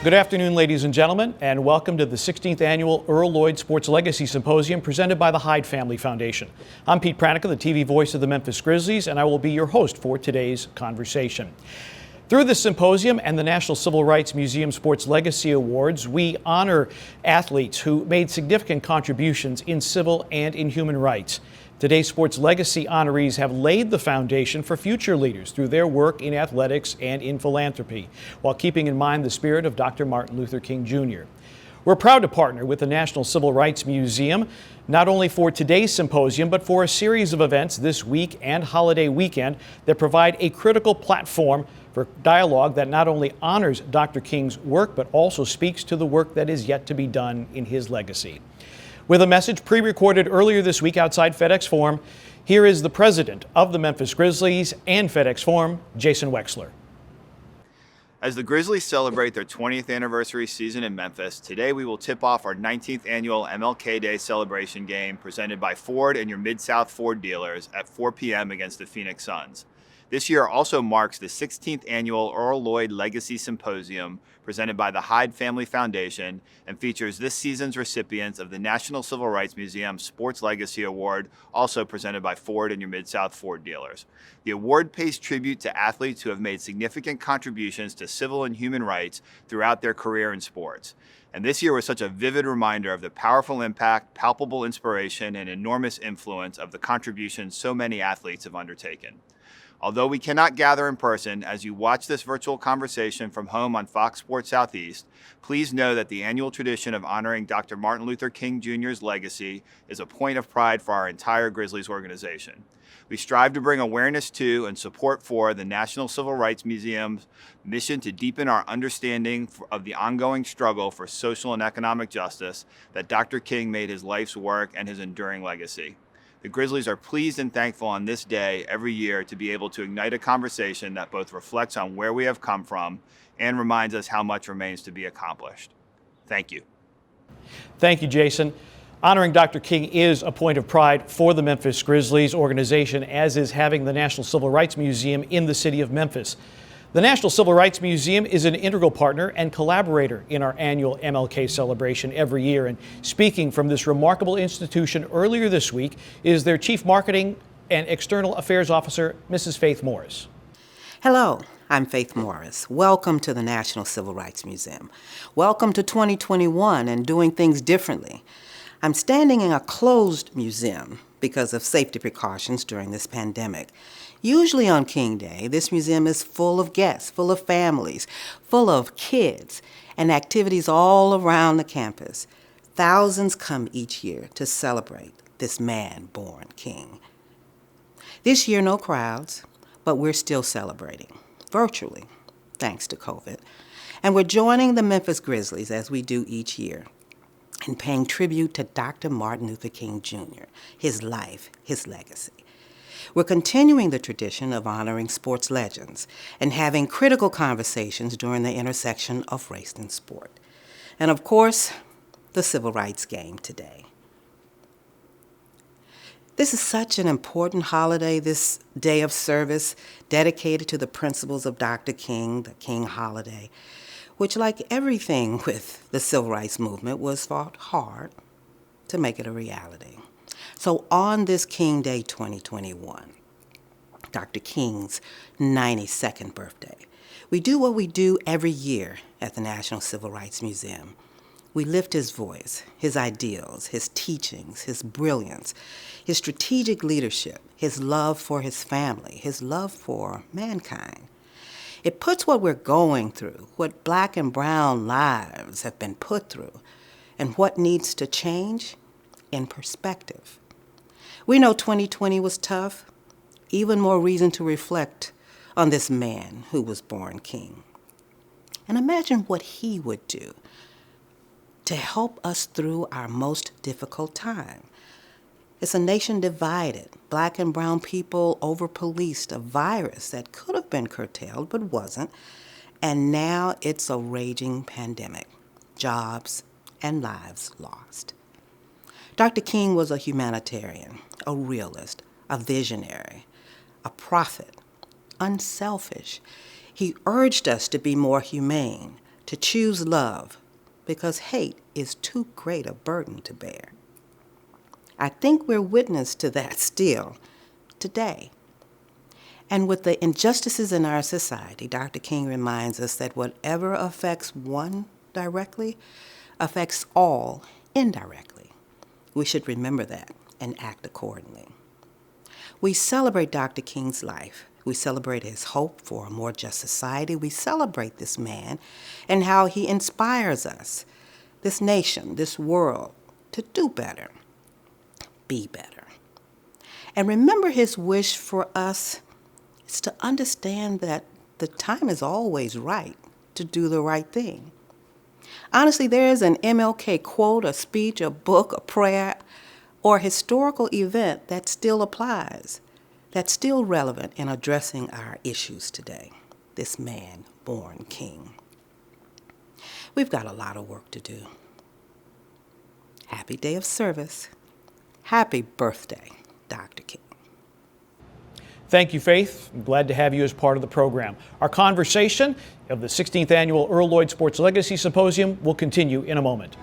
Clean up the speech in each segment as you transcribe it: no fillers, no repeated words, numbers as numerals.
Good afternoon, ladies and gentlemen, and welcome to the 16th Annual Earl Lloyd Sports Legacy Symposium presented by the Hyde Family Foundation. I'm Pete Pranica, the TV voice of the Memphis Grizzlies, and I will be your host for today's conversation. Through this symposium and the National Civil Rights Museum Sports Legacy Awards, we honor athletes who made significant contributions in civil and in human rights. Today's Sports Legacy honorees have laid the foundation for future leaders through their work in athletics and in philanthropy, while keeping in mind the spirit of Dr. Martin Luther King Jr. We're proud to partner with the National Civil Rights Museum, not only for today's symposium, but for a series of events this week and holiday weekend that provide a critical platform for dialogue that not only honors Dr. King's work, but also speaks to the work that is yet to be done in his legacy. With a message pre-recorded earlier this week outside FedExForum, here is the president of the Memphis Grizzlies and FedExForum, Jason Wexler. As the Grizzlies celebrate their 20th anniversary season in Memphis, today we will tip off our 19th annual MLK Day celebration game presented by Ford and your Mid-South Ford dealers at 4 p.m. against the Phoenix Suns. This year also marks the 16th annual Earl Lloyd Legacy Symposium presented by the Hyde Family Foundation and features this season's recipients of the National Civil Rights Museum Sports Legacy Award, also presented by Ford and your Mid-South Ford dealers. The award pays tribute to athletes who have made significant contributions to civil and human rights throughout their career in sports. And this year was such a vivid reminder of the powerful impact, palpable inspiration, and enormous influence of the contributions so many athletes have undertaken. Although we cannot gather in person, as you watch this virtual conversation from home on Fox Sports Southeast, please know that the annual tradition of honoring Dr. Martin Luther King Jr.'s legacy is a point of pride for our entire Grizzlies organization. We strive to bring awareness to and support for the National Civil Rights Museum's mission to deepen our understanding of the ongoing struggle for social and economic justice that Dr. King made his life's work and his enduring legacy. The Grizzlies are pleased and thankful on this day every year to be able to ignite a conversation that both reflects on where we have come from and reminds us how much remains to be accomplished. Thank you. Thank you, Jason. Honoring Dr. King is a point of pride for the Memphis Grizzlies organization, as is having the National Civil Rights Museum in the city of Memphis. The National Civil Rights Museum is an integral partner and collaborator in our annual MLK celebration every year. And speaking from this remarkable institution earlier this week is their Chief Marketing and External Affairs Officer, Mrs. Faith Morris. Hello, I'm Faith Morris. Welcome to the National Civil Rights Museum. Welcome to 2021 and doing things differently. I'm standing in a closed museum because of safety precautions during this pandemic. Usually on King Day, this museum is full of guests, full of families, full of kids, and activities all around the campus. Thousands come each year to celebrate this man born king. This year, no crowds, but we're still celebrating, virtually, thanks to COVID. And we're joining the Memphis Grizzlies, as we do each year, in paying tribute to Dr. Martin Luther King Jr., his life, his legacy. We're continuing the tradition of honoring sports legends and having critical conversations during the intersection of race and sport. And of course, the civil rights game today. This is such an important holiday, this day of service dedicated to the principles of Dr. King, the King holiday, which, like everything with the civil rights movement, was fought hard to make it a reality. So on this King Day 2021, Dr. King's 92nd birthday, we do what we do every year at the National Civil Rights Museum. We lift his voice, his ideals, his teachings, his brilliance, his strategic leadership, his love for his family, his love for mankind. It puts what we're going through, what Black and brown lives have been put through, and what needs to change in perspective. We know 2020 was tough. Even more reason to reflect on this man who was born king. And imagine what he would do to help us through our most difficult time. It's a nation divided, Black and brown people over-policed, a virus that could have been curtailed but wasn't, and now it's a raging pandemic, jobs and lives lost. Dr. King was a humanitarian, a realist, a visionary, a prophet, unselfish. He urged us to be more humane, to choose love because hate is too great a burden to bear. I think we're witness to that still today. And with the injustices in our society, Dr. King reminds us that whatever affects one directly affects all indirectly. We should remember that and act accordingly. We celebrate Dr. King's life. We celebrate his hope for a more just society. We celebrate this man and how he inspires us, this nation, this world, to do better, be better. And remember his wish for us is to understand that the time is always right to do the right thing. Honestly, there is an MLK quote, a speech, a book, a prayer, or a historical event that still applies, that's still relevant in addressing our issues today. This man born king. We've got a lot of work to do. Happy day of service. Happy birthday, Dr. King. Thank you, Faith. I'm glad to have you as part of the program. Our conversation of the 16th Annual Earl Lloyd Sports Legacy Symposium will continue in a moment.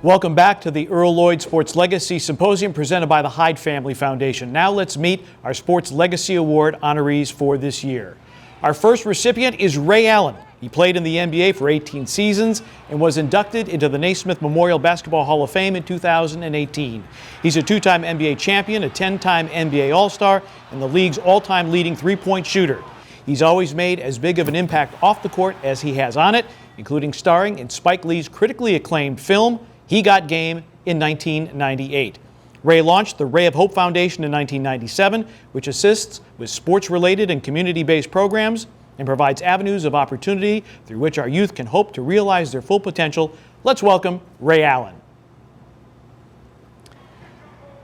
Welcome back to the Earl Lloyd Sports Legacy Symposium presented by the Hyde Family Foundation. Now let's meet our Sports Legacy Award honorees for this year. Our first recipient is Ray Allen. He played in the NBA for 18 seasons and was inducted into the Naismith Memorial Basketball Hall of Fame in 2018. He's a two-time NBA champion, a 10-time NBA All-Star, and the league's all-time leading three-point shooter. He's always made as big of an impact off the court as he has on it, including starring in Spike Lee's critically acclaimed film, He Got Game, in 1998. Ray launched the Ray of Hope Foundation in 1997, which assists with sports-related and community-based programs and provides avenues of opportunity through which our youth can hope to realize their full potential. Let's welcome Ray Allen.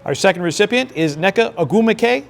Our second recipient is Neca Agumake,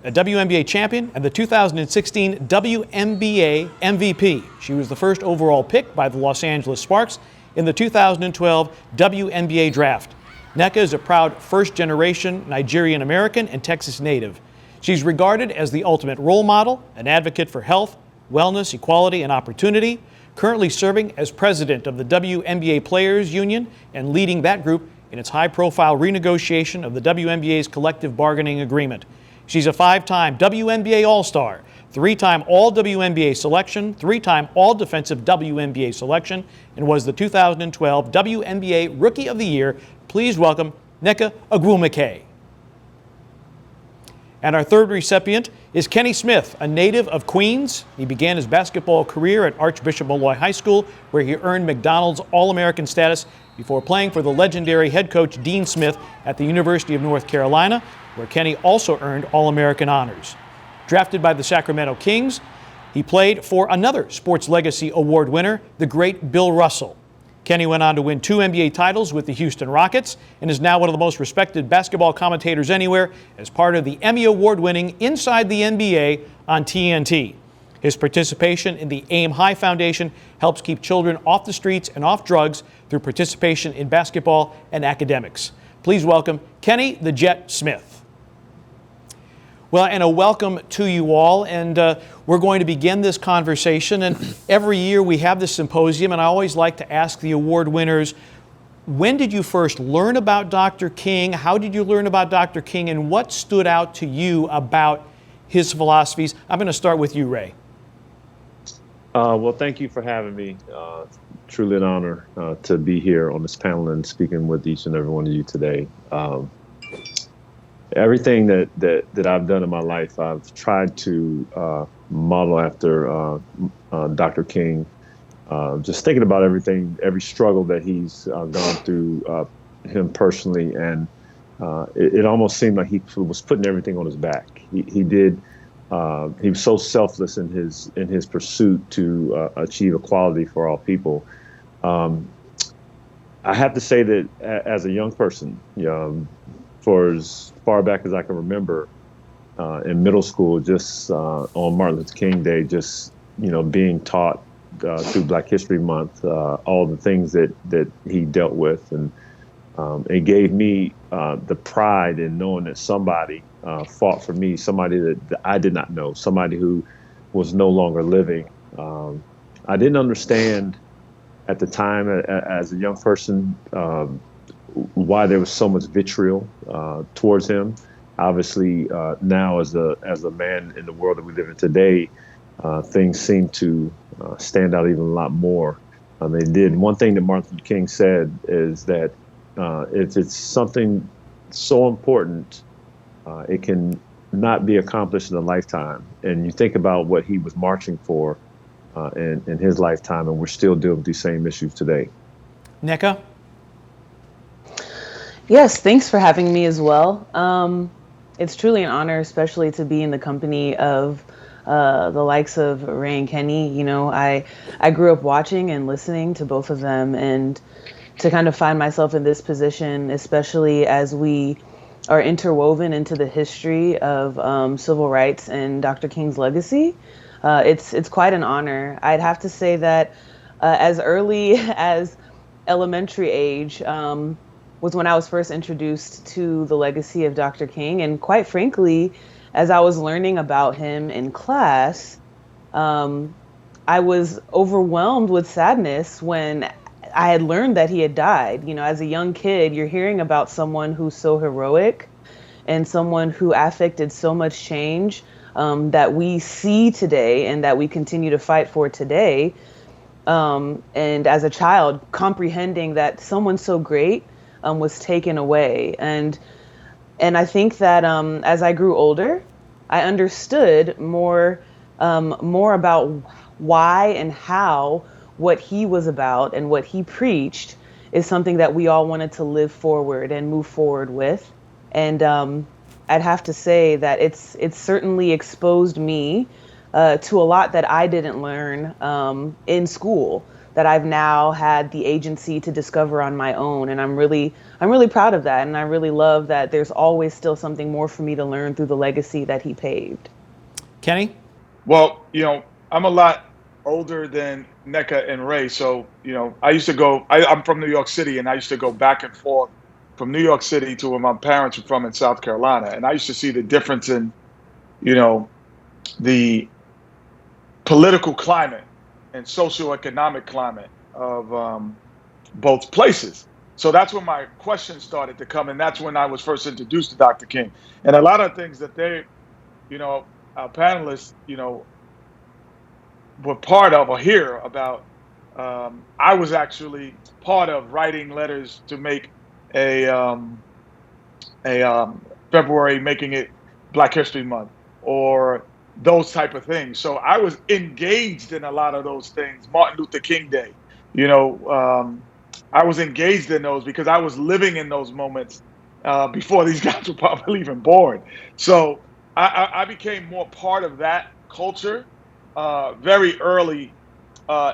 a WNBA champion and the 2016 WNBA MVP. She was the first overall pick by the Los Angeles Sparks in the 2012 WNBA draft. Nneka is a proud first-generation Nigerian American and Texas native. She's regarded as the ultimate role model, an advocate for health, wellness, equality, and opportunity, currently serving as president of the WNBA Players Union and leading that group in its high-profile renegotiation of the WNBA's collective bargaining agreement. She's a five-time WNBA All-Star, three-time All-WNBA selection, three-time All-Defensive WNBA selection, and was the 2012 WNBA Rookie of the Year. Please welcome Neca Agumake. And our third recipient is Kenny Smith, a native of Queens. He began his basketball career at Archbishop Molloy High School, where he earned McDonald's All-American status before playing for the legendary head coach Dean Smith at the University of North Carolina, where Kenny also earned All-American honors. Drafted by the Sacramento Kings, he played for another Sports Legacy Award winner, the great Bill Russell. Kenny went on to win 2 NBA titles with the Houston Rockets and is now one of the most respected basketball commentators anywhere as part of the Emmy Award-winning Inside the NBA on TNT. His participation in the Aim High Foundation helps keep children off the streets and off drugs through participation in basketball and academics. Please welcome Kenny the Jet Smith. Well, and a welcome to you all, and we're going to begin this conversation. And every year we have this symposium, and I always like to ask the award winners, when did you first learn about Dr. King? How did you learn about Dr. King, and what stood out to you about his philosophies? I'm going to start with you, Ray. Well, thank you for having me. Truly an honor to be here on this panel and speaking with each and every one of you today. Everything that I've done in my life, I've tried to model after Dr. King. Just thinking about everything, every struggle that he's gone through, him personally, and it almost seemed like he was putting everything on his back. He was so selfless in his pursuit to achieve equality for all people. I have to say that as a young person, for as far back as I can remember, in middle school, just on Martin Luther King Day, just being taught through Black History Month all the things that he dealt with, and it gave me the pride in knowing that somebody fought for me, somebody that I did not know, somebody who was no longer living. I didn't understand at the time as a young person why there was so much vitriol towards him. Obviously, now as a man in the world that we live in today, things seem to stand out even a lot more. They did. One thing that Martin Luther King said is that if it's something so important, it can not be accomplished in a lifetime. And you think about what he was marching for in his lifetime, and we're still dealing with these same issues today. Nneka? Yes, thanks for having me as well. It's truly an honor, especially to be in the company of the likes of Ray and Kenny. You know, I grew up watching and listening to both of them, and to kind of find myself in this position, especially as we are interwoven into the history of civil rights and Dr. King's legacy. It's quite an honor. I'd have to say that as early as elementary age was when I was first introduced to the legacy of Dr. King. And quite frankly, as I was learning about him in class, I was overwhelmed with sadness when I had learned that he had died. You know, as a young kid, you're hearing about someone who's so heroic and someone who affected so much change that we see today and that we continue to fight for today. And as a child, comprehending that someone so great was taken away. And I think that as I grew older, I understood more about why and how what he was about and what he preached is something that we all wanted to live forward and move forward with. And I'd have to say that it's certainly exposed me to a lot that I didn't learn in school, that I've now had the agency to discover on my own. And I'm really proud of that. And I really love that there's always still something more for me to learn through the legacy that he paved. Kenny? Well, you know, I'm a lot older than Nneka and Ray. So, you know, I used to go, I'm from New York City, and I used to go back and forth from New York City to where my parents were from in South Carolina. And I used to see the difference in, you know, the political climate and socioeconomic climate of both places. So that's when my questions started to come. And that's when I was first introduced to Dr. King. And a lot of things that they, you know, our panelists, you know, were part of or hear about, I was actually part of writing letters to make a February, making it Black History Month, or those type of things. So I was engaged in a lot of those things. Martin Luther King Day, you know, I was engaged in those because I was living in those moments before these guys were probably even born. So I became more part of that culture very early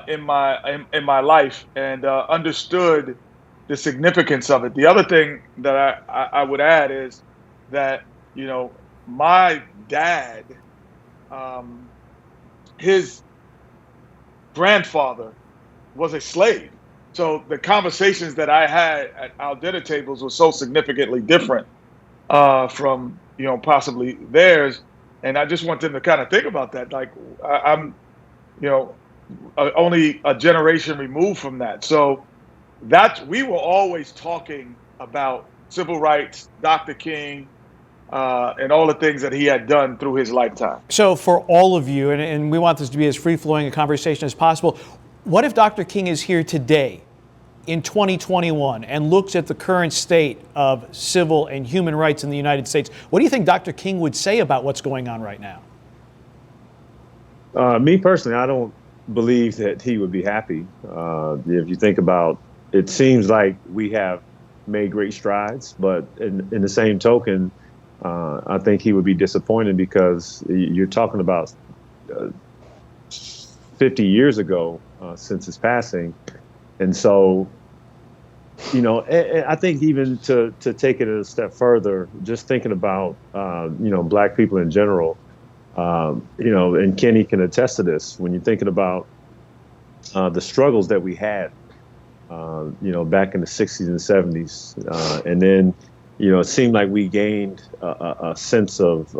in my life, and understood the significance of it. The other thing that I would add is that, you know, my dad, his grandfather was a slave. So the conversations that I had at our dinner tables were so significantly different from, you know, possibly theirs. And I just want them to kind of think about that. Like, I'm, you know, only a generation removed from that. So that we were always talking about civil rights, Dr. King, and all the things that he had done through his lifetime. So for all of you, and we want this to be as free-flowing a conversation as possible, what if Dr. King is here today in 2021 and looks at the current state of civil and human rights in the United States? What do you think Dr. King would say about what's going on right now? Me personally, I don't believe that he would be happy. If you think about, it seems like we have made great strides, but in the same token, I think he would be disappointed because you're talking about 50 years ago since his passing. And so, you know, I think even to take it a step further, just thinking about, you know, Black people in general, you know, and Kenny can attest to this, when you're thinking about the struggles that we had, you know, back in the 60s and 70s, and then it seemed like we gained a sense of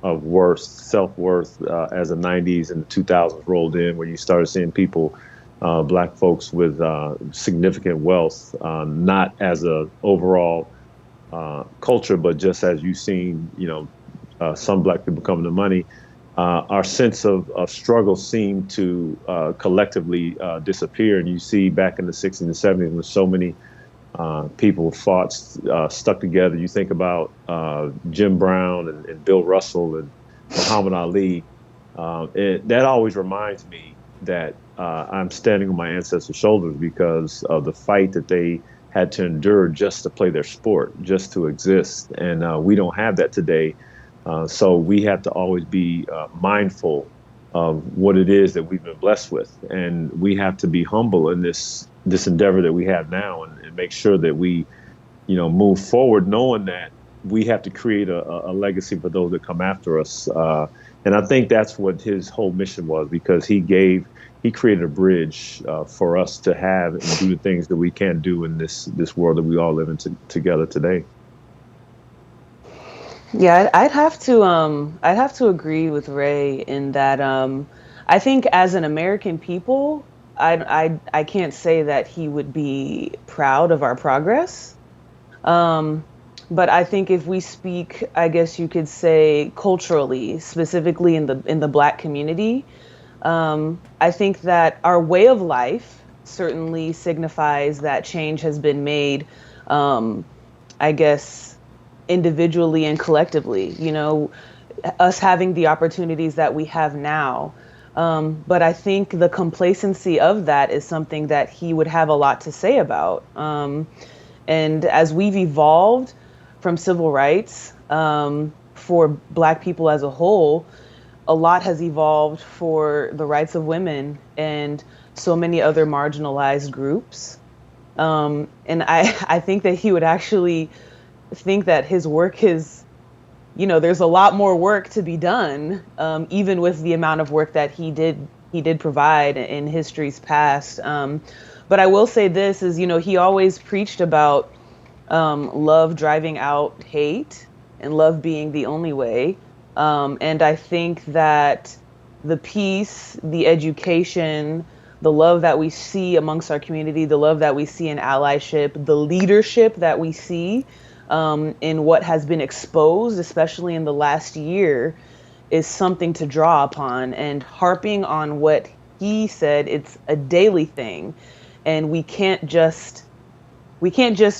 worth, self-worth, as the 90s and the 2000s rolled in, where you started seeing people, Black folks with significant wealth, not as a overall culture, but just as you've seen, some Black people coming to money. Our sense of struggle seemed to collectively disappear. And you see back in the 60s and 70s when so many people fought, stuck together. You think about Jim Brown and Bill Russell and Muhammad Ali. That always reminds me that I'm standing on my ancestors' shoulders because of the fight that they had to endure just to play their sport, just to exist. And we don't have that today. So we have to always be mindful of what it is that we've been blessed with. And we have to be humble in this endeavor that we have now, and make sure that we, move forward knowing that we have to create a legacy for those that come after us. And I think that's what his whole mission was, because he created a bridge for us to have and do the things that we can't do in this world that we all live in together today. Yeah, I'd have to agree with Ray in that I think as an American people, I can't say that he would be proud of our progress. But I think if we speak, I guess you could say culturally, specifically in the Black community, I think that our way of life certainly signifies that change has been made, I guess, individually and collectively, us having the opportunities that we have now. But I think the complacency of that is something that he would have a lot to say about. And as we've evolved from civil rights, for Black people as a whole, a lot has evolved for the rights of women and so many other marginalized groups. And I think that he would actually think that his work is, there's a lot more work to be done, even with the amount of work that he did provide in history's past. But I will say this is, he always preached about love driving out hate and love being the only way. And I think that the peace, the education, the love that we see amongst our community, the love that we see in allyship, the leadership that we see in what has been exposed, especially in the last year, is something to draw upon. And harping on what he said, it's a daily thing, and we can't just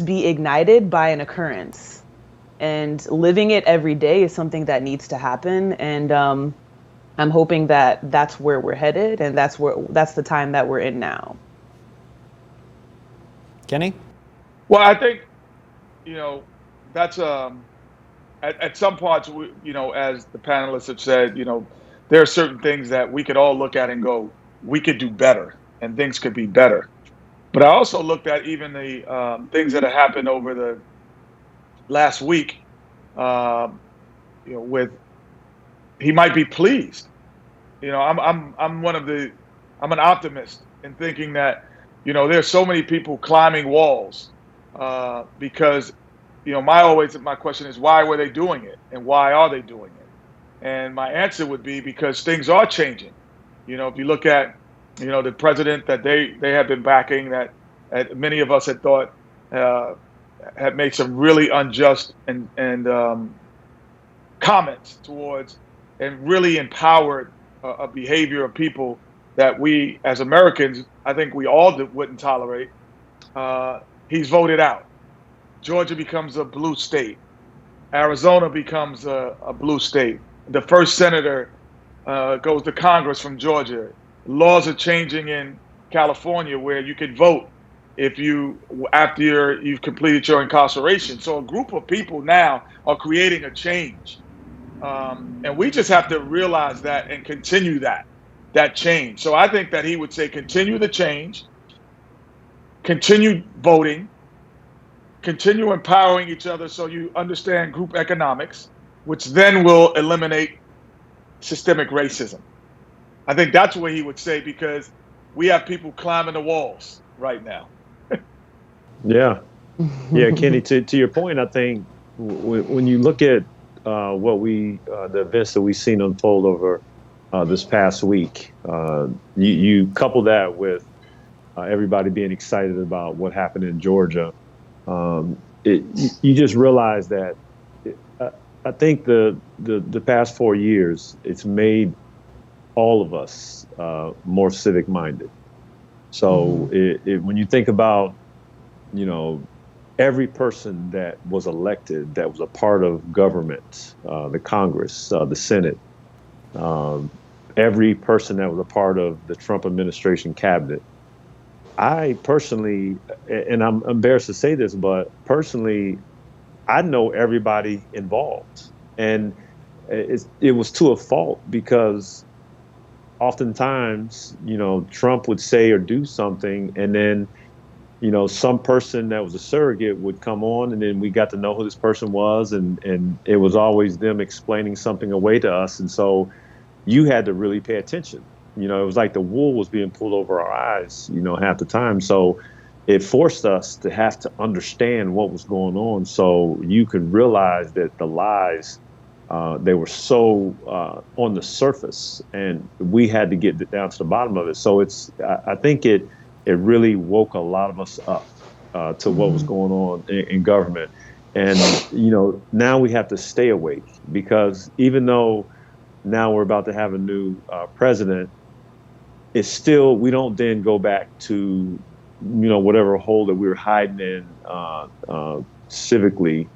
be ignited by an occurrence. And living it every day is something that needs to happen. And I'm hoping that that's where we're headed, and that's the time that we're in now. Kenny? Well, I think, that's at some parts, as the panelists have said, there are certain things that we could all look at and go, we could do better, and things could be better. But I also looked at even the things that have happened over the last week. With he might be pleased. I'm an optimist in thinking that there's so many people climbing walls because my question is, why were they doing it, and why are they doing it? And my answer would be because things are changing. If you look at the president that they have been backing, that many of us had thought had made some really unjust and comments towards, and really empowered a behavior of people that we as Americans, I think we all wouldn't tolerate. He's voted out. Georgia becomes a blue state. Arizona becomes a blue state. The first senator goes to Congress from Georgia. Laws are changing in California where you can vote after you've completed your incarceration. So a group of people now are creating a change. And we just have to realize that and continue that change. So I think that he would say, continue the change, continue voting, continue empowering each other so you understand group economics, which then will eliminate systemic racism. I think that's what he would say, because we have people climbing the walls right now. Yeah, Kenny, to your point, I think when you look at the events that we've seen unfold over this past week, you couple that with everybody being excited about what happened in Georgia, you just realize that I think the past 4 years, it's made all of us more civic minded. So when you think about, every person that was elected, that was a part of government, the Congress, the Senate, every person that was a part of the Trump administration cabinet, I personally, and I'm embarrassed to say this, but personally, I know everybody involved. And it was to a fault because oftentimes, Trump would say or do something, and then, some person that was a surrogate would come on, and then we got to know who this person was, and it was always them explaining something away to us. And so you had to really pay attention. It was like the wool was being pulled over our eyes, half the time. So it forced us to have to understand what was going on so you could realize that the lies, they were so on the surface, and we had to get down to the bottom of it. So I think it really woke a lot of us up to what was going on in government. And, now we have to stay awake, because even though now we're about to have a new president, it's still, we don't then go back to, whatever hole that we were hiding in civically.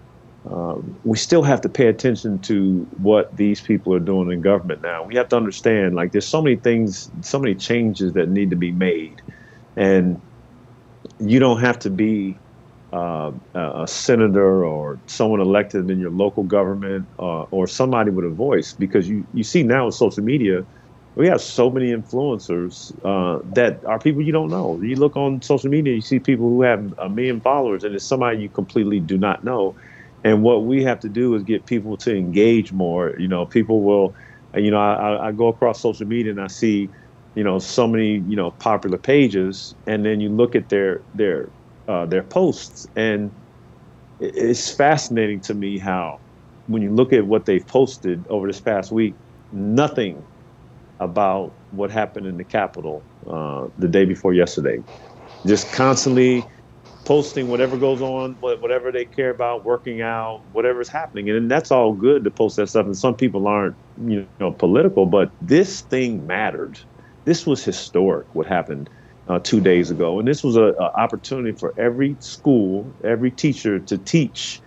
We still have to pay attention to what these people are doing in government now. We have to understand, like, there's so many things, so many changes that need to be made. And you don't have to be a senator or someone elected in your local government or somebody with a voice, because you see now with social media, we have so many influencers that are people you don't know. You look on social media, you see people who have 1 million followers, and it's somebody you completely do not know. And what we have to do is get people to engage more. People will, I go across social media and I see, so many, popular pages, and then you look at their posts, and it's fascinating to me how, when you look at what they've posted over this past week, nothing about what happened in the Capitol the day before yesterday. Just constantly posting whatever goes on, whatever they care about, working out, whatever's happening. And that's all good to post that stuff. And some people aren't, political, but this thing mattered. This was historic, what happened 2 days ago. And this was an opportunity for every school, every teacher to teach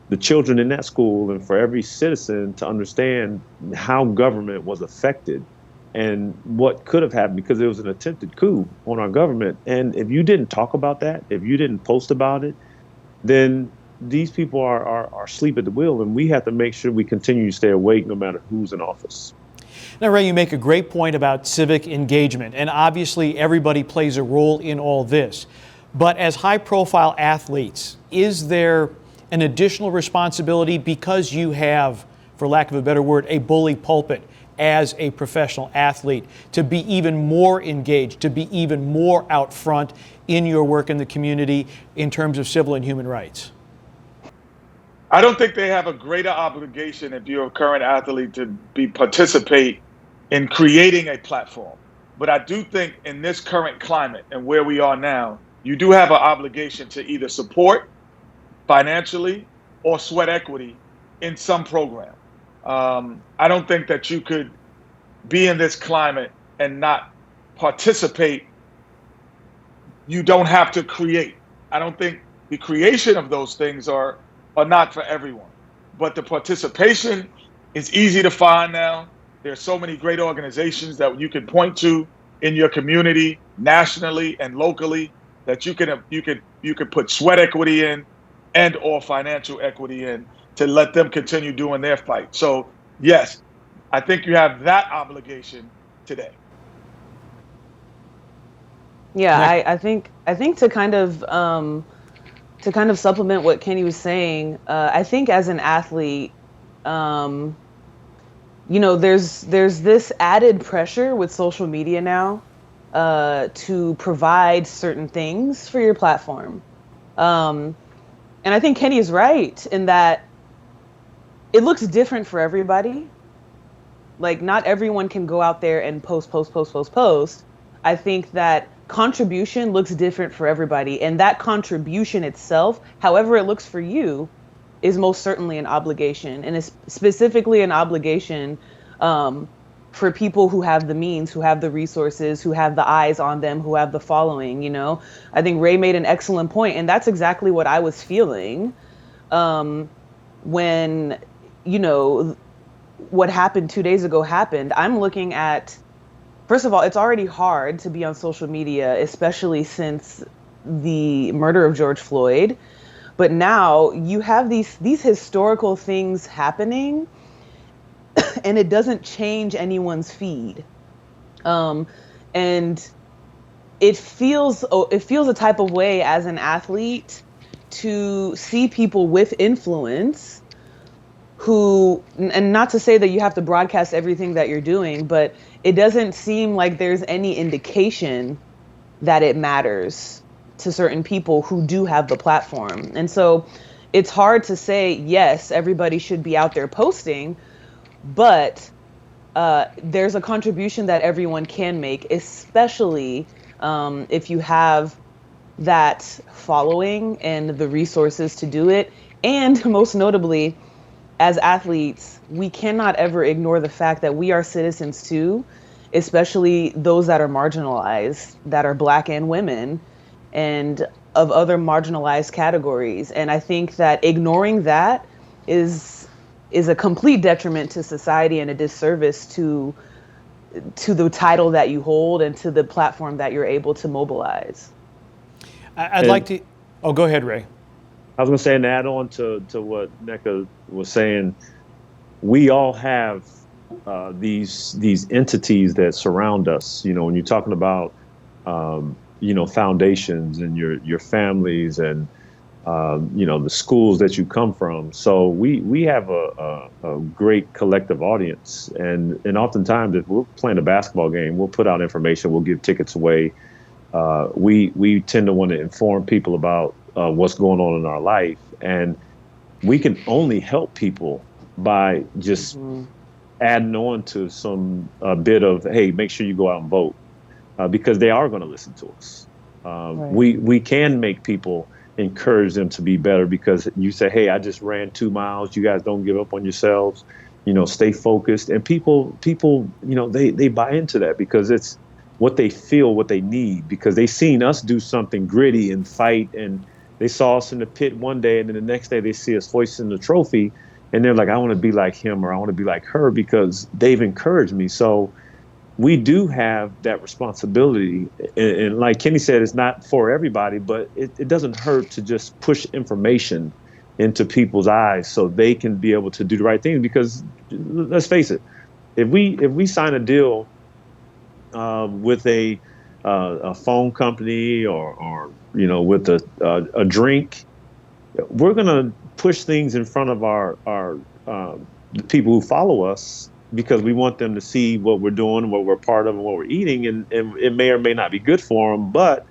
the children in that school, and for every citizen to understand how government was affected and what could have happened, because it was an attempted coup on our government. And if you didn't talk about that, if you didn't post about it, then these people are asleep at the wheel, and we have to make sure we continue to stay awake no matter who's in office. Now, Ray, you make a great point about civic engagement, and obviously everybody plays a role in all this. But as high-profile athletes, is there an additional responsibility, because you have, for lack of a better word, a bully pulpit as a professional athlete, to be even more engaged, to be even more out front in your work in the community in terms of civil and human rights? I don't think they have a greater obligation, if you're a current athlete, to participate in creating a platform. But I do think in this current climate and where we are now, you do have an obligation to either support financially or sweat equity in some program. I don't think that you could be in this climate and not participate. You don't have to create. I don't think the creation of those things are not for everyone, but the participation is easy to find now. There's so many great organizations that you can point to in your community, nationally and locally, that you could put sweat equity in and or financial equity in to let them continue doing their fight. So yes, I think you have that obligation today. Yeah, I think to kind of supplement what Kenny was saying, I think as an athlete, there's this added pressure with social media now to provide certain things for your platform. And I think Kenny is right in that it looks different for everybody. Like, not everyone can go out there and post. I think that contribution looks different for everybody. And that contribution itself, however it looks for you, is most certainly an obligation. And it's specifically an obligation for people who have the means, who have the resources, who have the eyes on them, who have the following, you know? I think Ray made an excellent point, and that's exactly what I was feeling when, you know, what happened 2 days ago happened. I'm looking at, first of all, it's already hard to be on social media, especially since the murder of George Floyd. But now you have these historical things happening, and it doesn't change anyone's feed. And it feels a type of way as an athlete to see people with influence who, and not to say that you have to broadcast everything that you're doing, but it doesn't seem like there's any indication that it matters to certain people who do have the platform. And so it's hard to say, yes, everybody should be out there posting, but there's a contribution that everyone can make, especially if you have that following and the resources to do it. And most notably, as athletes, we cannot ever ignore the fact that we are citizens too, especially those that are marginalized, that are Black and women, and of other marginalized categories. And I think that ignoring that is a complete detriment to society and a disservice to the title that you hold and to the platform that you're able to mobilize. I'd like to, oh, go ahead, Ray. I was going to say, and add on to what Nneka was saying, we all have these entities that surround us. You know, when you're talking about, you know, foundations and your families and, you know, the schools that you come from. So we have a great collective audience. And oftentimes, if we're playing a basketball game, we'll put out information, we'll give tickets away. We tend to want to inform people about what's going on in our life. And we can only help people by just adding on to some bit of, hey, make sure you go out and vote, because they are going to listen to us. Right. We can make people, encourage them to be better, because you say, hey, I just ran 2 miles. You guys don't give up on yourselves, you know, stay focused. And people, you know, they buy into that because it's what they feel, what they need, because they seen us do something gritty and fight, and they saw us in the pit one day, and then the next day they see us hoisting the trophy, and they're like, I want to be like him, or I want to be like her, because they've encouraged me. So we do have that responsibility. And like Kenny said, it's not for everybody, but it doesn't hurt to just push information into people's eyes so they can be able to do the right thing. Because let's face it, if we sign a deal with a phone company or you know, with a drink, we're gonna push things in front of our the people who follow us, because we want them to see what we're doing, what we're part of, and what we're eating, and it may or may not be good for them, but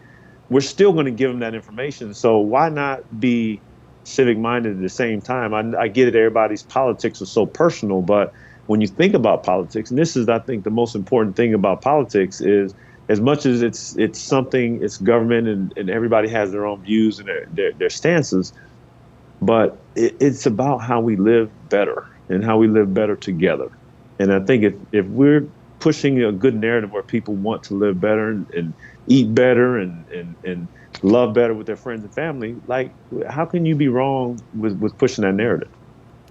we're still going to give them that information. So why not be civic minded at the same time? I get it, everybody's politics are so personal, but when you think about politics, and this is, I think, the most important thing about politics, is as much as it's something, it's government, and everybody has their own views and their stances, but it's about how we live better and how we live better together. And I think if we're pushing a good narrative where people want to live better and eat better and love better with their friends and family, like, how can you be wrong with pushing that narrative?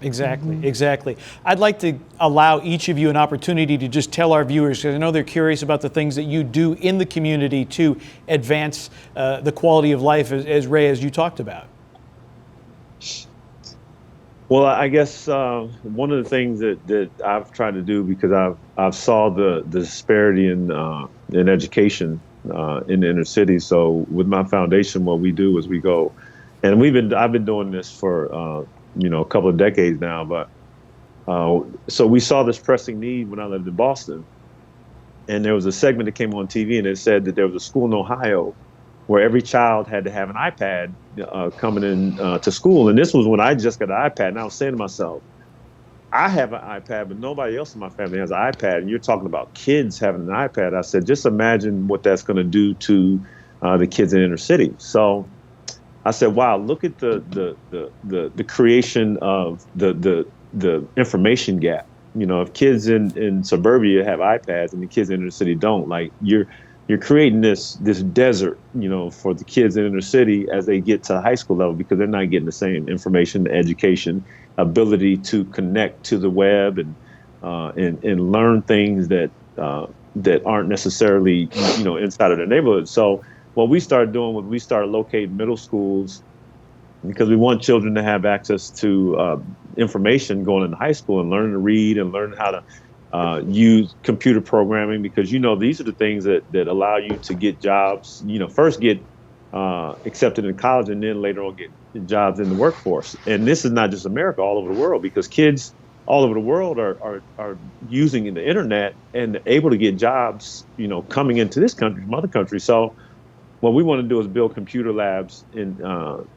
Exactly. I'd like to allow each of you an opportunity to just tell our viewers, because I know they're curious about the things that you do in the community to advance the quality of life, as Ray, as you talked about. Well, I guess one of the things that I've tried to do, because I've saw the disparity in education in the inner city. So with my foundation, what we do is we go, and I've been doing this for you know, a couple of decades now. But so we saw this pressing need when I lived in Boston, and there was a segment that came on TV, and it said that there was a school in Ohio where every child had to have an iPad coming in to school. And this was when I just got an iPad. And I was saying to myself, I have an iPad, but nobody else in my family has an iPad. And you're talking about kids having an iPad. I said, just imagine what that's going to do to the kids in inner city. So I said, wow, look at the creation of the information gap. You know, if kids in suburbia have iPads and the kids in inner city don't, like you're creating this desert, you know, for the kids in inner city as they get to the high school level, because they're not getting the same information, education, ability to connect to the web and learn things that aren't necessarily, you know, inside of their neighborhood. So what we started doing was we started locating middle schools, because we want children to have access to information going into high school and learning to read and learn how to use computer programming, because, you know, these are the things that allow you to get jobs, you know, first get accepted in college and then later on get jobs in the workforce. And this is not just America, all over the world, because kids all over the world are using the internet and able to get jobs, you know, coming into this country from other countries. So what we want to do is build computer labs in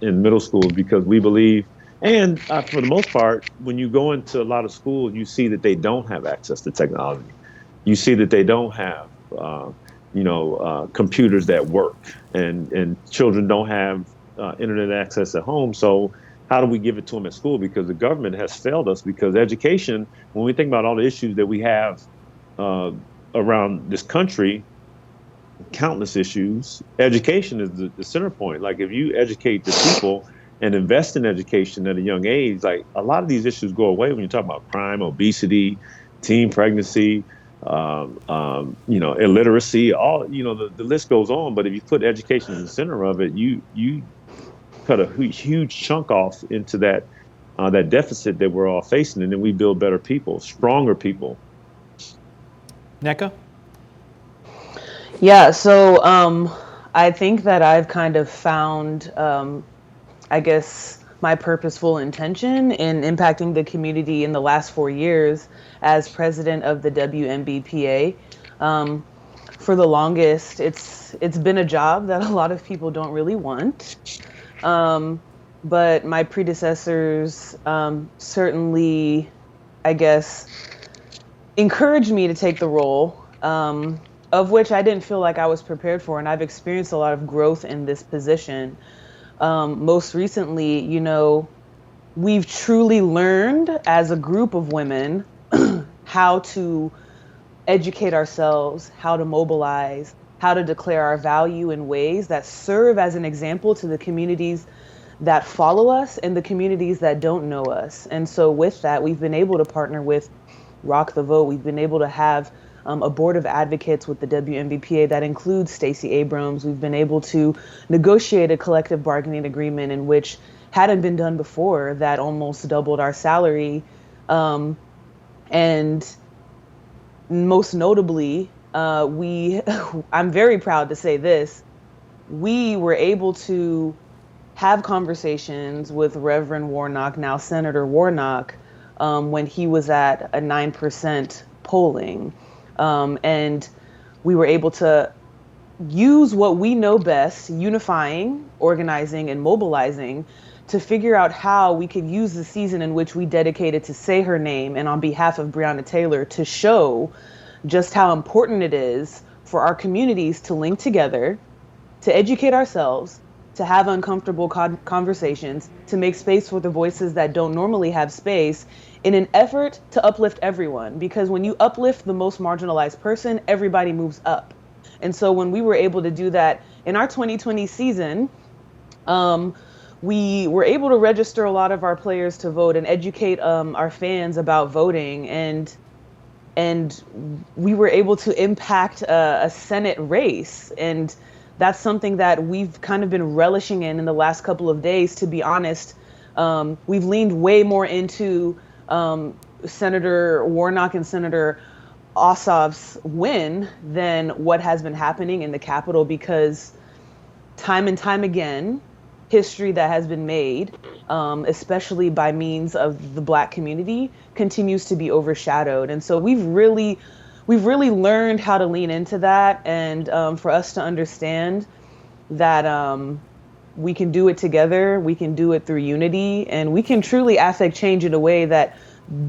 middle schools, because we believe, and for the most part, when you go into a lot of schools, you see that they don't have access to technology. You see that they don't have, computers that work, and children don't have internet access at home. So how do we give it to them at school? Because the government has failed us, because education, when we think about all the issues that we have around this country, countless issues, education is the center point. Like, if you educate the people and invest in education at a young age, like, a lot of these issues go away when you talk about crime, obesity, teen pregnancy, illiteracy, all, you know, the list goes on. But if you put education in the center of it, you cut a huge chunk off into that deficit that we're all facing, and then we build better people, stronger people. Nneka? Yeah, so I think that I've kind of found, I guess, my purposeful intention in impacting the community in the last 4 years as president of the WMBPA. For the longest, it's been a job that a lot of people don't really want. But my predecessors certainly, I guess, encouraged me to take the role, of which I didn't feel like I was prepared for. And I've experienced a lot of growth in this position. Most recently, you know, we've truly learned as a group of women how to educate ourselves, how to mobilize, how to declare our value in ways that serve as an example to the communities that follow us and the communities that don't know us. And so with that, we've been able to partner with Rock the Vote. We've been able to have a board of advocates with the WMBPA that includes Stacey Abrams. We've been able to negotiate a collective bargaining agreement in which hadn't been done before, that almost doubled our salary. And most notably, I'm very proud to say this, we were able to have conversations with Reverend Warnock, now Senator Warnock, when he was at a 9% polling. And we were able to use what we know best, unifying, organizing, and mobilizing, to figure out how we could use the season in which we dedicated to say her name and on behalf of Breonna Taylor to show just how important it is for our communities to link together, to educate ourselves, to have uncomfortable conversations, to make space for the voices that don't normally have space, in an effort to uplift everyone. Because when you uplift the most marginalized person, everybody moves up. And so when we were able to do that in our 2020 season, we were able to register a lot of our players to vote and educate our fans about voting. And we were able to impact a Senate race. And that's something that we've kind of been relishing in the last couple of days, to be honest. We've leaned way more into Senator Warnock and Senator Ossoff's win than what has been happening in the Capitol, because time and time again, history that has been made, especially by means of the Black community, continues to be overshadowed. And so we've really learned how to lean into that, and for us to understand that we can do it together, we can do it through unity, and we can truly affect change in a way that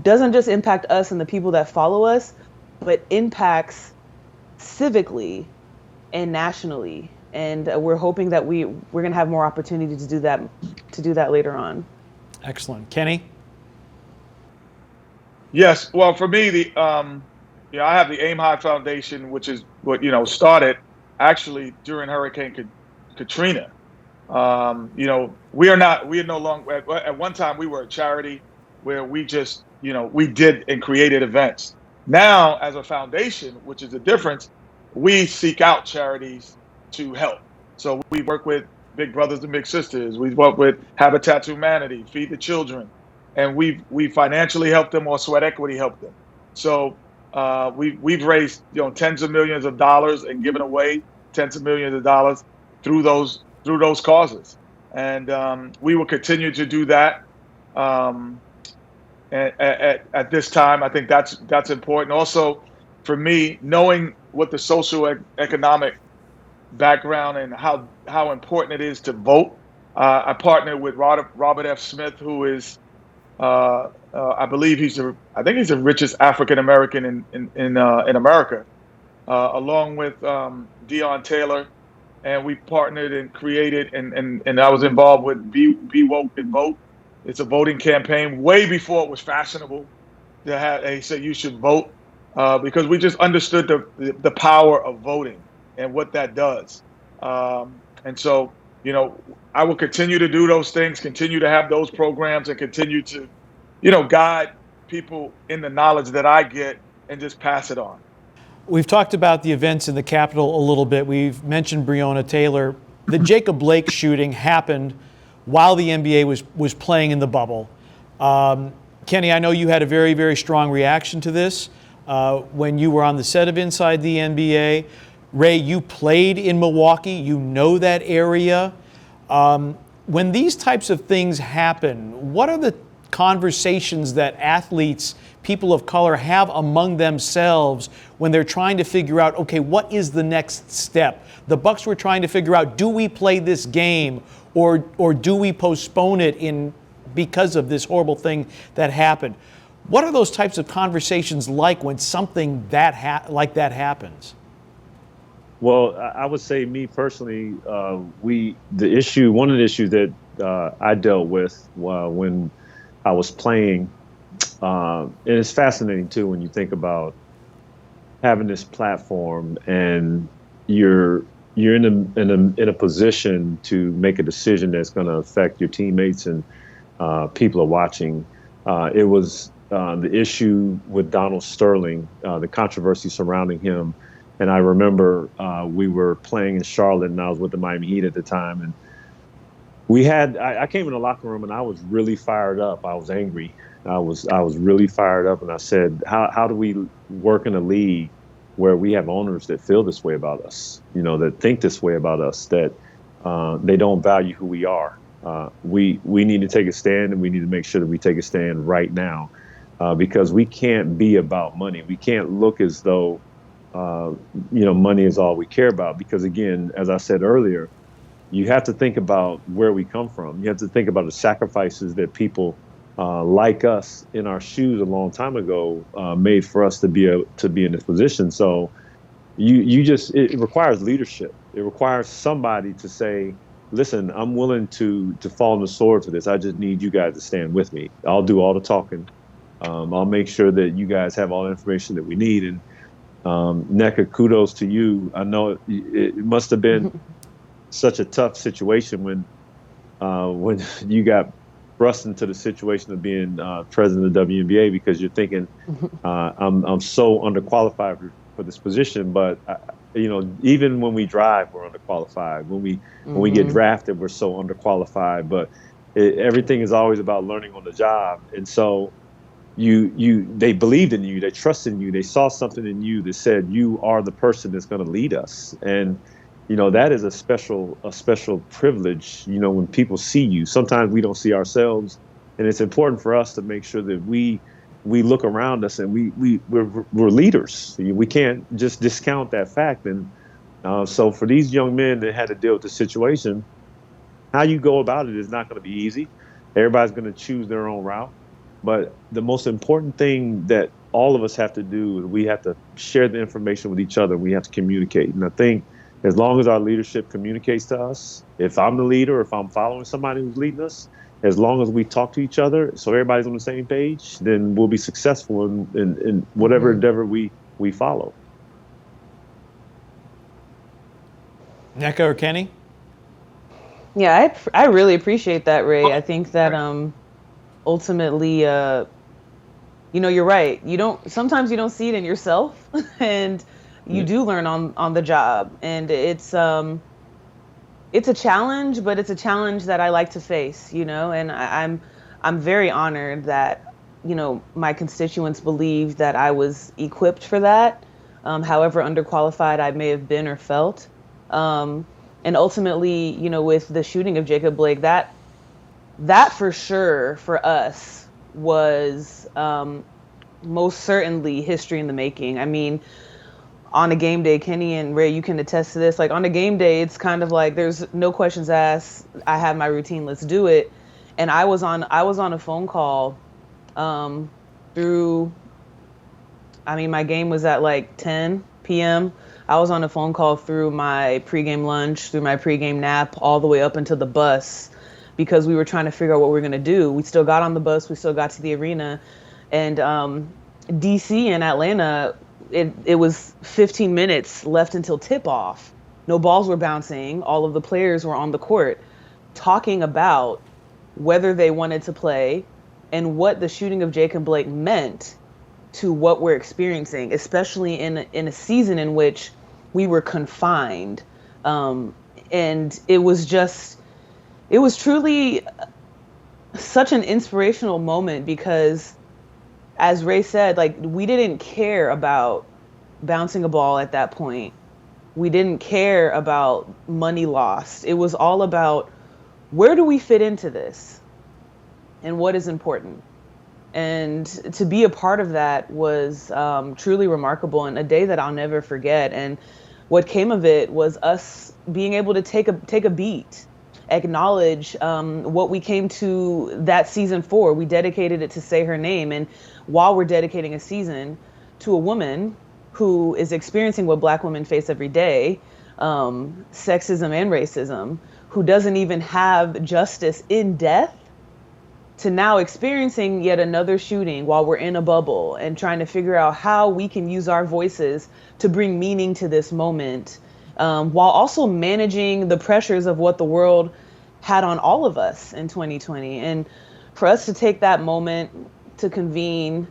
doesn't just impact us and the people that follow us, but impacts civically and nationally. And we're hoping that we're going to have more opportunity to do that later on. Excellent. Kenny? Yes. Well, for me, I have the Hyde Foundation, which is what, started actually during Hurricane Katrina. We are no longer, at one time we were a charity where we just, we did and created events. Now, as a foundation, which is the difference, we seek out charities to help. So we work with Big Brothers and Big Sisters. We work with Habitat to Humanity, Feed the Children, and we financially help them or sweat equity help them. So we've raised tens of millions of dollars and given away tens of millions of dollars through those causes, and we will continue to do that. At this time, I think that's important. Also, for me, knowing what the social economic background and how important it is to vote. I partnered with Robert F. Smith, who is, I believe I think he's the richest African American in America, along with Dion Taylor, and we partnered and created and I was involved with Be Woke and Vote. It's a voting campaign way before it was fashionable to have. He said you should vote because we just understood the power of voting and what that does. And so, I will continue to do those things, continue to have those programs, and continue to, guide people in the knowledge that I get and just pass it on. We've talked about the events in the Capitol a little bit. We've mentioned Breonna Taylor. The Jacob Blake shooting happened while the NBA was playing in the bubble. Kenny, I know you had a very, very strong reaction to this when you were on the set of Inside the NBA. Ray, you played in Milwaukee. You know that area. When these types of things happen, what are the conversations that athletes, people of color, have among themselves when they're trying to figure out, okay, what is the next step? The Bucks were trying to figure out, do we play this game or do we postpone it because of this horrible thing that happened? What are those types of conversations like when something like that happens? Well, I would say, me personally, one of the issues that I dealt with when I was playing, and it's fascinating too when you think about having this platform and you're in a position to make a decision that's going to affect your teammates and people are watching. It was the issue with Donald Sterling, the controversy surrounding him. And I remember we were playing in Charlotte, and I was with the Miami Heat at the time. And I came in the locker room, and I was really fired up. I was angry. I was really fired up, and I said, how do we work in a league where we have owners that feel this way about us, that think this way about us, that they don't value who we are? We need to take a stand, and we need to make sure that we take a stand right now, because we can't be about money. We can't look as though money is all we care about, because again, as I said earlier, you have to think about where we come from. You have to think about the sacrifices that people like us in our shoes a long time ago made for us to be in this position. So it requires leadership. It requires somebody to say, listen, I'm willing to fall on the sword for this. I just need you guys to stand with me. I'll do all the talking. I'll make sure that you guys have all the information that we need. And Nneka, kudos to you. I know it must have been such a tough situation when you got thrust into the situation of being president of the WNBA, because you're thinking, I'm so underqualified for this position. But even when we drive, we're underqualified. When we get drafted, we're so underqualified. But everything is always about learning on the job. And so they believed in you, they trusted in you, they saw something in you that said you are the person that's going to lead us. And that is a special privilege, when people see you. Sometimes we don't see ourselves, and it's important for us to make sure that we look around us and we're leaders. We can't just discount that fact. And so for these young men that had to deal with the situation, how you go about it is not going to be easy. Everybody's going to choose their own route. But the most important thing that all of us have to do is we have to share the information with each other. We have to communicate. And I think as long as our leadership communicates to us, if I'm the leader, or if I'm following somebody who's leading us, as long as we talk to each other, so everybody's on the same page, then we'll be successful in whatever endeavor we follow. Nneka or Kenny? Yeah, I really appreciate that, Ray. I think that ultimately, you're right. Sometimes you don't see it in yourself, and you do learn on the job. And it's a challenge, but it's a challenge that I like to face, and I'm very honored that, my constituents believe that I was equipped for that, however underqualified I may have been or felt. And ultimately, with the shooting of Jacob Blake, that for sure for us was most certainly history in the making. I mean, on a game day, Kenny and Ray, you can attest to this. Like on a game day, it's kind of like there's no questions asked. I have my routine. Let's do it. And I was on a phone call through. I mean, my game was at like 10 p.m. I was on a phone call through my pregame lunch, through my pregame nap, all the way up into the bus, because we were trying to figure out what we were going to do. We still got on the bus. We still got to the arena. And DC and Atlanta, it was 15 minutes left until tip-off. No balls were bouncing. All of the players were on the court talking about whether they wanted to play and what the shooting of Jacob Blake meant to what we're experiencing, especially in a season in which we were confined. And it was truly such an inspirational moment because, as Ray said, like, we didn't care about bouncing a ball at that point. We didn't care about money lost. It was all about, where do we fit into this and what is important? And to be a part of that was truly remarkable and a day that I'll never forget. And what came of it was us being able to take a beat, acknowledge what we came to that season for. We dedicated it to say her name. And while we're dedicating a season to a woman who is experiencing what Black women face every day, sexism and racism, who doesn't even have justice in death, to now experiencing yet another shooting while we're in a bubble and trying to figure out how we can use our voices to bring meaning to this moment, while also managing the pressures of what the world had on all of us in 2020. And for us to take that moment to convene,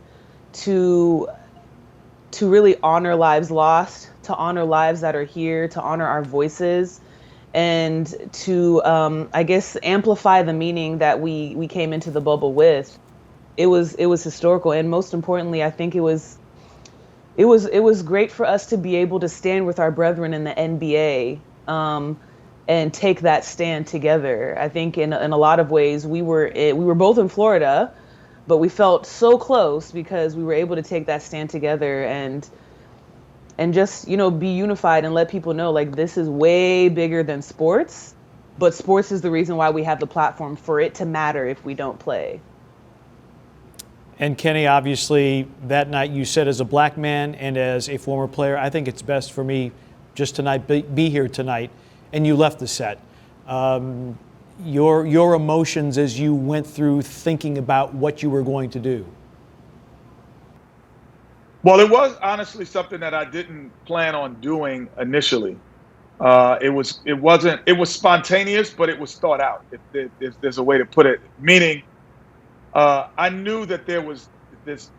to really honor lives lost, to honor lives that are here, to honor our voices, and to, I guess, amplify the meaning that we came into the bubble with. It was historical, and most importantly, I think it was great for us to be able to stand with our brethren in the NBA, and take that stand together. I think in a lot of ways we were both in Florida, but we felt so close because we were able to take that stand together and just, be unified and let people know, like, this is way bigger than sports, but sports is the reason why we have the platform for it to matter if we don't play. And Kenny, obviously, that night you said, as a Black man and as a former player, I think it's best for me just tonight be here tonight, and you left the set. Your emotions as you went through thinking about what you were going to do. Well, it was honestly something that I didn't plan on doing initially. It was spontaneous, but it was thought out, if there's a way to put it. Meaning, I knew that there was this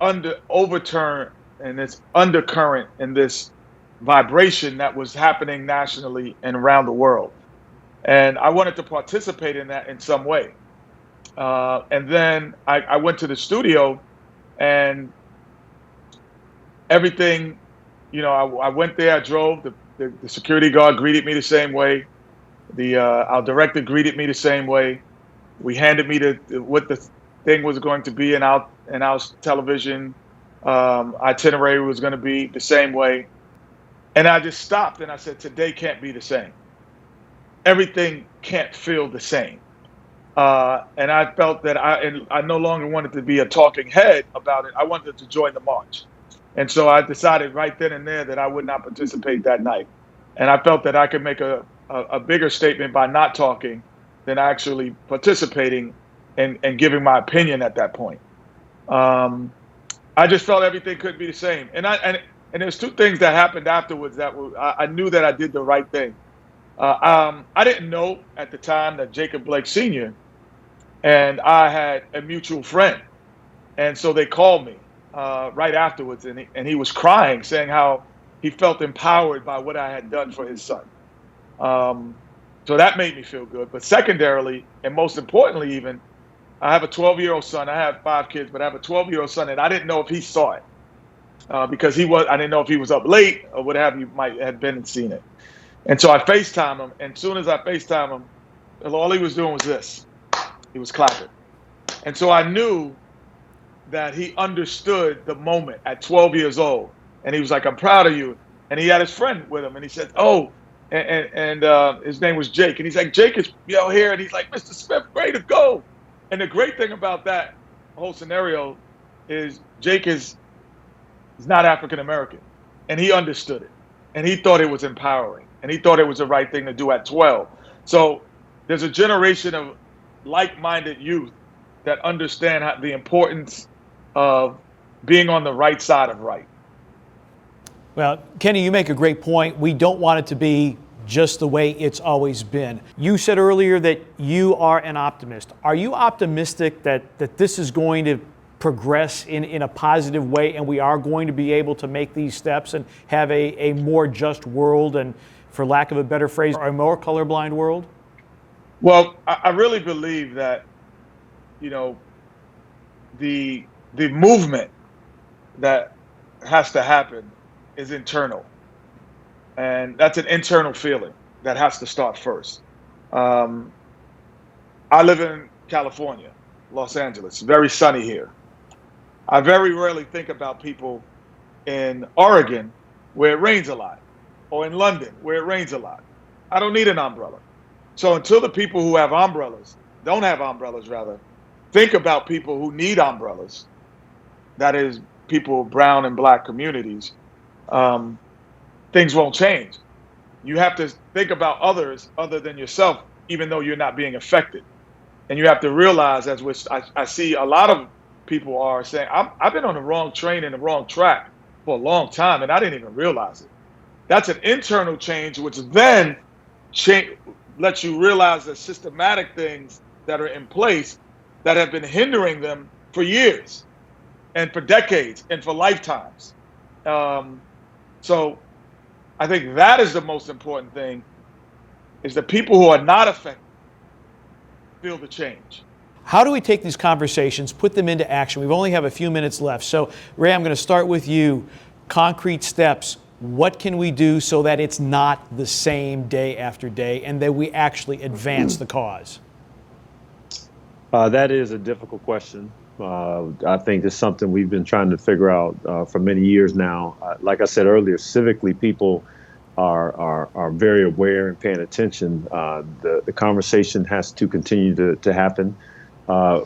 overturn and this undercurrent and this vibration that was happening nationally and around the world. And I wanted to participate in that in some way. And then I went to the studio, and everything, I went there, I drove, the security guard greeted me the same way. Our director greeted me the same way. We handed me what the thing was going to be in our television itinerary was going to be the same way. And I just stopped and I said, today can't be the same. Everything can't feel the same. And I felt that I no longer wanted to be a talking head about it. I wanted to join the march. And so I decided right then and there that I would not participate that night. And I felt that I could make a bigger statement by not talking than actually participating and giving my opinion at that point. I just felt everything couldn't be the same. And there's two things that happened afterwards that I knew that I did the right thing. I didn't know at the time that Jacob Blake Sr. and I had a mutual friend. And so they called me right afterwards, and he was crying, saying how he felt empowered by what I had done for his son. So that made me feel good. But secondarily, and most importantly even, I have a 12-year-old son. I have 5 kids, but I have a 12-year-old son, and I didn't know if he saw it because I didn't know if he was up late or what have you, might have been and seen it. And so I FaceTime him, and as soon as I FaceTime him, all he was doing was this. He was clapping. And so I knew that he understood the moment at 12 years old. And he was like, I'm proud of you. And he had his friend with him, and he said, oh, and his name was Jake. And he's like, Jake is here. And he's like, Mr. Smith, way to go. And the great thing about that whole scenario is Jake is not African American. And he understood it. And he thought it was empowering. And he thought it was the right thing to do at 12. So there's a generation of like-minded youth that understand the importance of being on the right side of right. Well, Kenny, you make a great point. We don't want it to be just the way it's always been. You said earlier that you are an optimist. Are you optimistic that this is going to progress in a positive way and we are going to be able to make these steps and have a more just world and, for lack of a better phrase, a more colorblind world? Well, I really believe that, the movement that has to happen is internal. And that's an internal feeling that has to start first. I live in California, Los Angeles, very sunny here. I very rarely think about people in Oregon where it rains a lot, or in London where it rains a lot. I don't need an umbrella. So until the people who have umbrellas, don't have umbrellas rather, think about people who need umbrellas, that is people of brown and black communities, things won't change. You have to think about others other than yourself, even though you're not being affected. And you have to realize, as which I see a lot of people are saying, I've been on the wrong train and the wrong track for a long time, and I didn't even realize it. That's an internal change, which then lets you realize the systematic things that are in place that have been hindering them for years and for decades and for lifetimes. So I think that is the most important thing, is the people who are not affected feel the change. How do we take these conversations, put them into action? We only have a few minutes left. So, Ray, I'm going to start with you. Concrete steps. What can we do so that it's not the same day after day and that we actually advance the cause? That is a difficult question. I think it's something we've been trying to figure out for many years now. Like I said earlier, civically, people are very aware and paying attention. The conversation has to continue to happen.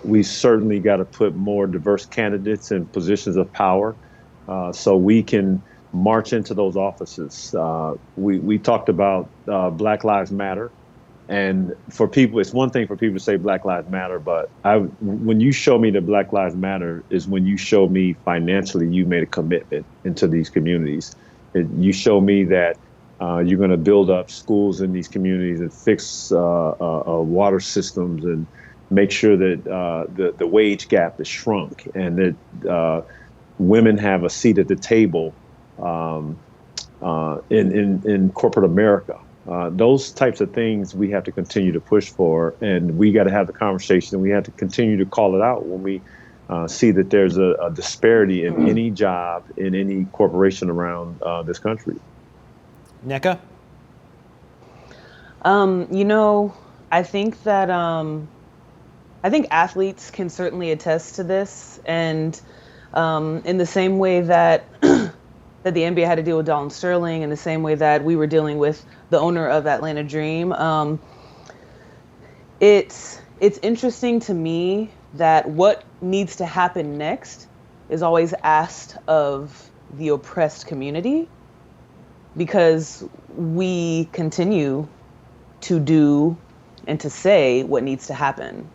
We certainly got to put more diverse candidates in positions of power so we can march into those offices. We talked about Black Lives Matter. And for people, it's one thing for people to say Black Lives Matter, but when you show me that Black Lives Matter is when you show me financially you made a commitment into these communities. You show me that you're going to build up schools in these communities and fix water systems and make sure that the wage gap is shrunk and that women have a seat at the table in corporate America. Those types of things we have to continue to push for, and we got to have the conversation. We have to continue to call it out when we see that there's a disparity in any job, in any corporation around this country. Nneka? I think that I think athletes can certainly attest to this, and in the same way that that the NBA had to deal with Dalton Sterling, in the same way that we were dealing with the owner of Atlanta Dream. It's it's interesting to me that what needs to happen next is always asked of the oppressed community, because we continue to do and to say what needs to happen.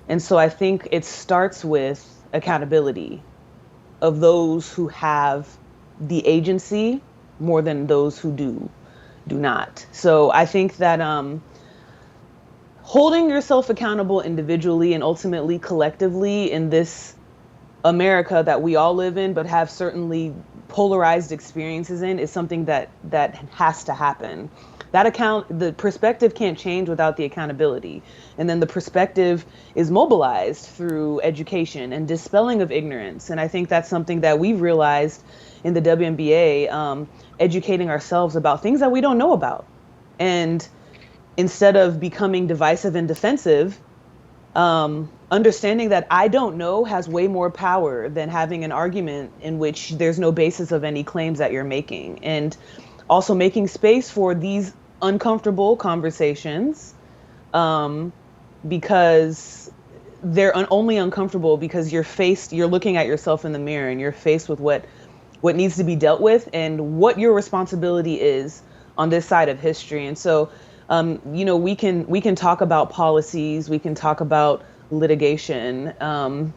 And so I think it starts with accountability of those who have the agency more than those who do not. So I think that holding yourself accountable individually and ultimately collectively in this America that we all live in but have certainly polarized experiences in is something that has to happen. The perspective can't change without the accountability. And then the perspective is mobilized through education and dispelling of ignorance. And I think that's something that we've realized in the WNBA, educating ourselves about things that we don't know about. And instead of becoming divisive and defensive, understanding that I don't know has way more power than having an argument in which there's no basis of any claims that you're making. And also making space for these uncomfortable conversations, because they're only uncomfortable because you're looking at yourself in the mirror and you're faced with what needs to be dealt with and what your responsibility is on this side of history. And so, we can talk about policies, we can talk about litigation and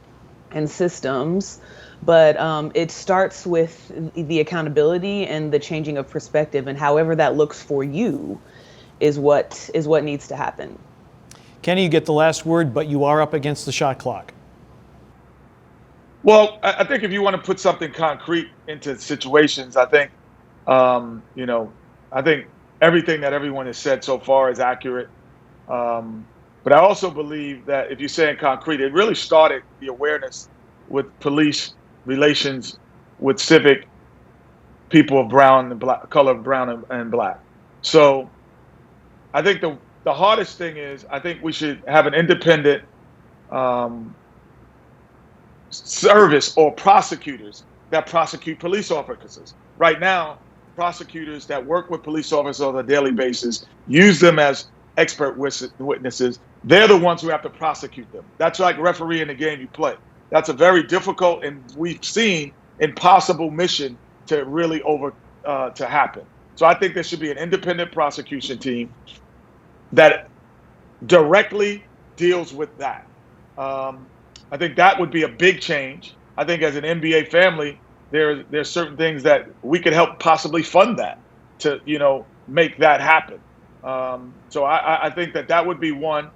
systems, but it starts with the accountability and the changing of perspective, and however that looks for you is what needs to happen. Kenny, you get the last word, but you are up against the shot clock. Well, I think if you want to put something concrete into situations, I think, I think everything that everyone has said so far is accurate. But I also believe that if you say in concrete, it really started the awareness with police relations with civic people of brown and black, color of brown and black. So I think the hardest thing is, I think we should have an independent service or prosecutors that prosecute police officers. Right now, prosecutors that work with police officers on a daily basis use them as expert witnesses. They're the ones who have to prosecute them. That's like refereeing the game you play. That's a very difficult and we've seen impossible mission to really to happen. So I think there should be an independent prosecution team that directly deals with that. I think that would be a big change. I think as an NBA family, there's certain things that we could help possibly fund that to, make that happen. So I think that would be one.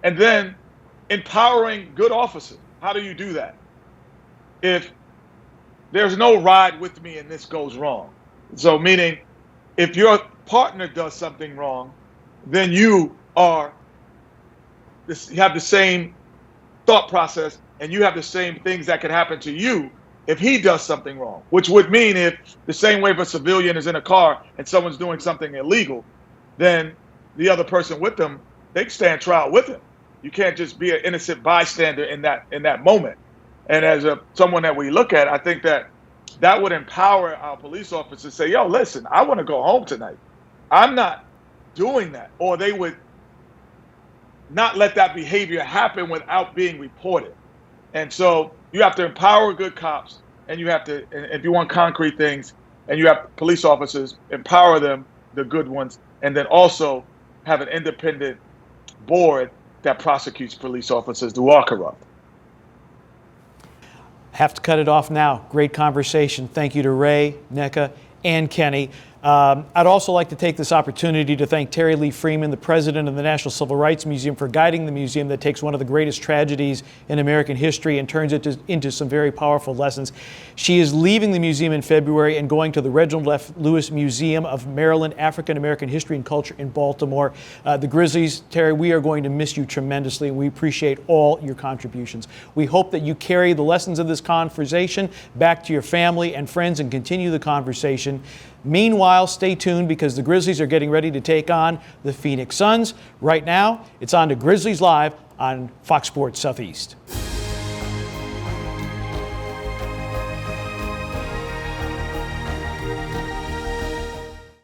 And then empowering good officers. How do you do that? If there's no ride with me and this goes wrong. So meaning if your partner does something wrong, then you have the same thought process and you have the same things that can happen to you if he does something wrong, which would mean if the same way if a civilian is in a car and someone's doing something illegal, then the other person with them, they can stand trial with him. You can't just be an innocent bystander in that moment. And as someone that we look at, I think that would empower our police officers to say, yo, listen, I want to go home tonight. I'm not doing that. Or they would not let that behavior happen without being reported. And so you have to empower good cops, and you have to, if you want concrete things, and you have police officers, empower them, the good ones, and then also have an independent board that prosecutes police officers who are corrupt. Have to cut it off now. Great conversation. Thank you to Ray, Nneka, and Kenny. I'd also like to take this opportunity to thank Terry Lee Freeman, the president of the National Civil Rights Museum, for guiding the museum that takes one of the greatest tragedies in American history and turns it into some very powerful lessons. She is leaving the museum in February and going to the Reginald F. Lewis Museum of Maryland African American History and Culture in Baltimore. The Grizzlies, Terry, we are going to miss you tremendously, and we appreciate all your contributions. We hope that you carry the lessons of this conversation back to your family and friends and continue the conversation. Meanwhile, stay tuned because the Grizzlies are getting ready to take on the Phoenix Suns. Right now, it's on to Grizzlies Live on Fox Sports Southeast.